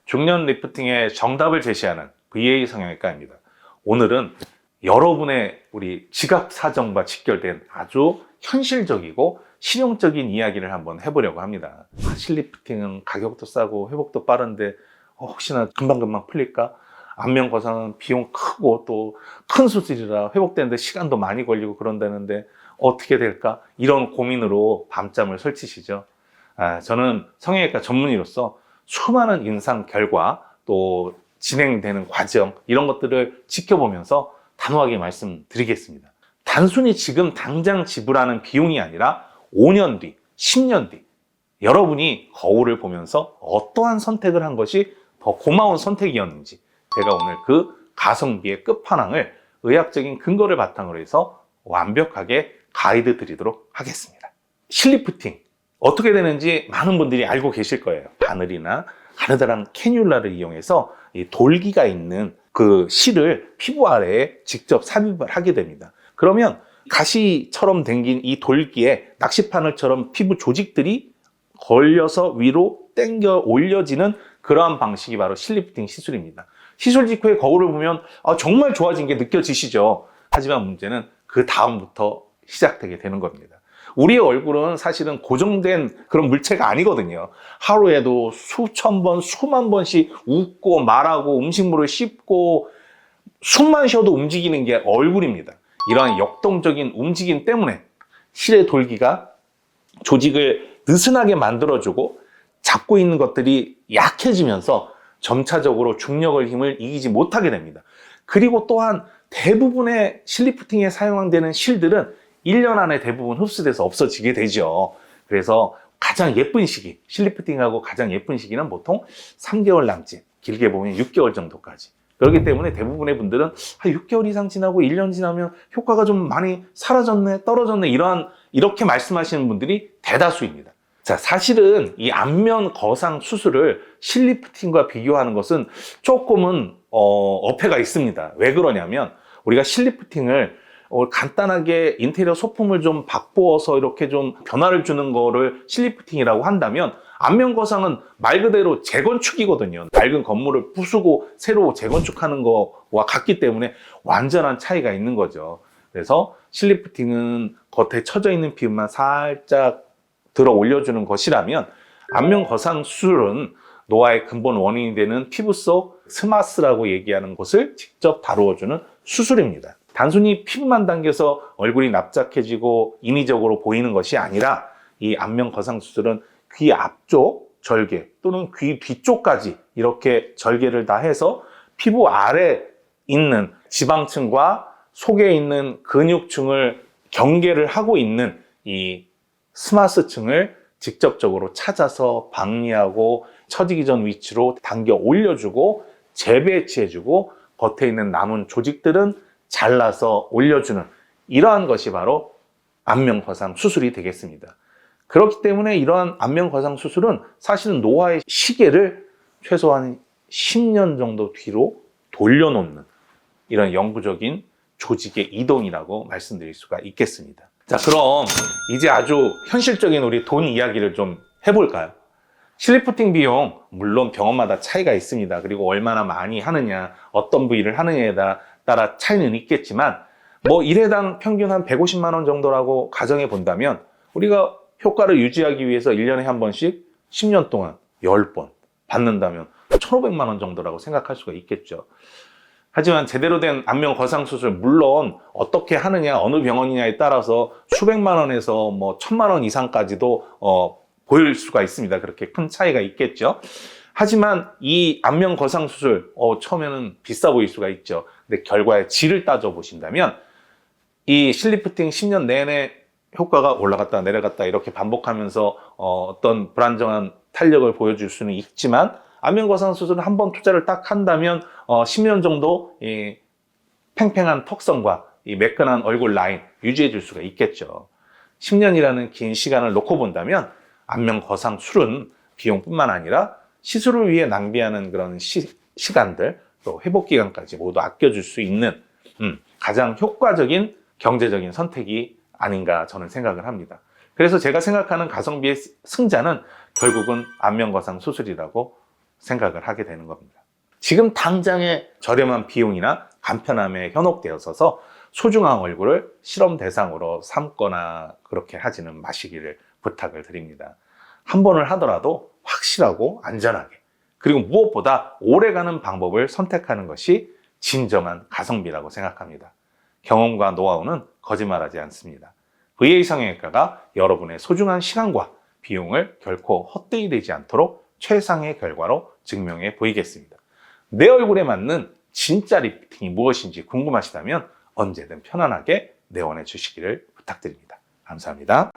중년 리프팅의 정답을 제시하는 VA 성형외과입니다. 오늘은 여러분의 우리 지갑 사정과 직결된 아주 현실적이고 실용적인 이야기를 한번 해보려고 합니다. 실리프팅은 가격도 싸고 회복도 빠른데 혹시나 금방금방 풀릴까? 안면 거상은 비용 크고 또 큰 수술이라 회복되는데 시간도 많이 걸리고 그런다는데 어떻게 될까? 이런 고민으로 밤잠을 설치시죠. 저는 성형외과 전문의로서 수많은 임상 결과 또 진행되는 과정 이런 것들을 지켜보면서 단호하게 말씀드리겠습니다. 단순히 지금 당장 지불하는 비용이 아니라 5년 뒤, 10년 뒤 여러분이 거울을 보면서 어떠한 선택을 한 것이 더 고마운 선택이었는지 제가 오늘 그 가성비의 끝판왕을 의학적인 근거를 바탕으로 해서 완벽하게 가이드 드리도록 하겠습니다. 실리프팅 어떻게 되는지 많은 분들이 알고 계실 거예요. 바늘이나 가느다란 캐뉼라를 이용해서 이 돌기가 있는 그 실을 피부 아래에 직접 삽입을 하게 됩니다. 그러면 가시처럼 댕긴 이 돌기에 낚시바늘처럼 피부 조직들이 걸려서 위로 당겨 올려지는 그러한 방식이 바로 실리프팅 시술입니다. 시술 직후에 거울을 보면 정말 좋아진 게 느껴지시죠? 하지만 문제는 그 다음부터 시작되게 되는 겁니다. 우리의 얼굴은 사실은 고정된 그런 물체가 아니거든요. 하루에도 수천 번, 수만 번씩 웃고 말하고 음식물을 씹고 숨만 쉬어도 움직이는 게 얼굴입니다. 이러한 역동적인 움직임 때문에 실의 돌기가 조직을 느슨하게 만들어주고 잡고 있는 것들이 약해지면서 점차적으로 중력의 힘을 이기지 못하게 됩니다. 그리고 또한 대부분의 실리프팅에 사용되는 실들은 1년 안에 대부분 흡수돼서 없어지게 되죠. 그래서 가장 예쁜 시기, 실리프팅하고 가장 예쁜 시기는 보통 3개월 남짓, 길게 보면 6개월 정도까지. 그렇기 때문에 대부분의 분들은 6개월 이상 지나고 1년 지나면 효과가 좀 많이 사라졌네, 떨어졌네, 이렇게 말씀하시는 분들이 대다수입니다. 자, 사실은 이 안면 거상 수술을 실리프팅과 비교하는 것은 조금은 어폐가 있습니다. 왜 그러냐면 우리가 실리프팅을 간단하게 인테리어 소품을 좀 바꾸어서 이렇게 좀 변화를 주는 거를 실리프팅이라고 한다면 안면 거상은 말 그대로 재건축이거든요. 낡은 건물을 부수고 새로 재건축하는 거와 같기 때문에 완전한 차이가 있는 거죠. 그래서 실리프팅은 겉에 처져 있는 피부만 살짝 들어 올려주는 것이라면 안면 거상 수술은 노화의 근본 원인이 되는 피부 속 스마스라고 얘기하는 것을 직접 다루어주는 수술입니다. 단순히 피부만 당겨서 얼굴이 납작해지고 인위적으로 보이는 것이 아니라 이 안면 거상 수술은 귀 앞쪽 절개 또는 귀 뒤쪽까지 이렇게 절개를 다 해서 피부 아래 있는 지방층과 속에 있는 근육층을 경계를 하고 있는 이 스마스층을 직접적으로 찾아서 박리하고 처지기 전 위치로 당겨 올려주고 재배치해주고 겉에 있는 남은 조직들은 잘라서 올려주는 이러한 것이 바로 안면 거상 수술이 되겠습니다. 그렇기 때문에 이러한 안면 거상 수술은 사실은 노화의 시계를 최소한 10년 정도 뒤로 돌려놓는 이런 영구적인 조직의 이동이라고 말씀드릴 수가 있겠습니다. 자, 그럼 이제 아주 현실적인 우리 돈 이야기를 좀 해볼까요? 실리프팅 비용 물론 병원마다 차이가 있습니다. 그리고 얼마나 많이 하느냐, 어떤 부위를 하느냐에 따라 차이는 있겠지만 뭐 1회당 평균 한 150만 원 정도라고 가정해 본다면 우리가 효과를 유지하기 위해서 1년에 한 번씩 10년 동안 10번 받는다면 1,500만 원 정도라고 생각할 수가 있겠죠. 하지만 제대로 된 안면 거상 수술 물론 어떻게 하느냐 어느 병원이냐에 따라서 수백만 원에서 뭐 1,000만 원 이상까지도 보일 수가 있습니다. 그렇게 큰 차이가 있겠죠. 하지만 이 안면 거상 수술 처음에는 비싸 보일 수가 있죠. 근데 결과의 질을 따져 보신다면 이 실리프팅 10년 내내 효과가 올라갔다 내려갔다 이렇게 반복하면서 어떤 불안정한 탄력을 보여줄 수는 있지만 안면 거상 수술은 한번 투자를 딱 한다면 10년 정도 이 팽팽한 턱선과 이 매끈한 얼굴 라인 유지해 줄 수가 있겠죠. 10년이라는 긴 시간을 놓고 본다면 안면 거상 술은 비용뿐만 아니라 시술을 위해 낭비하는 그런 시간들 또 회복 기간까지 모두 아껴줄 수 있는 가장 효과적인 경제적인 선택이 아닌가 저는 생각을 합니다. 그래서 제가 생각하는 가성비의 승자는 결국은 안면 거상 수술이라고 생각을 하게 되는 겁니다. 지금 당장의 저렴한 비용이나 간편함에 현혹되어서 소중한 얼굴을 실험 대상으로 삼거나 그렇게 하지는 마시기를 부탁을 드립니다. 한 번을 하더라도 확실하고 안전하게, 그리고 무엇보다 오래가는 방법을 선택하는 것이 진정한 가성비라고 생각합니다. 경험과 노하우는 거짓말하지 않습니다. VA 성형외과가 여러분의 소중한 시간과 비용을 결코 헛되이 되지 않도록 최상의 결과로 증명해 보이겠습니다. 내 얼굴에 맞는 진짜 리프팅이 무엇인지 궁금하시다면 언제든 편안하게 내원해 주시기를 부탁드립니다. 감사합니다.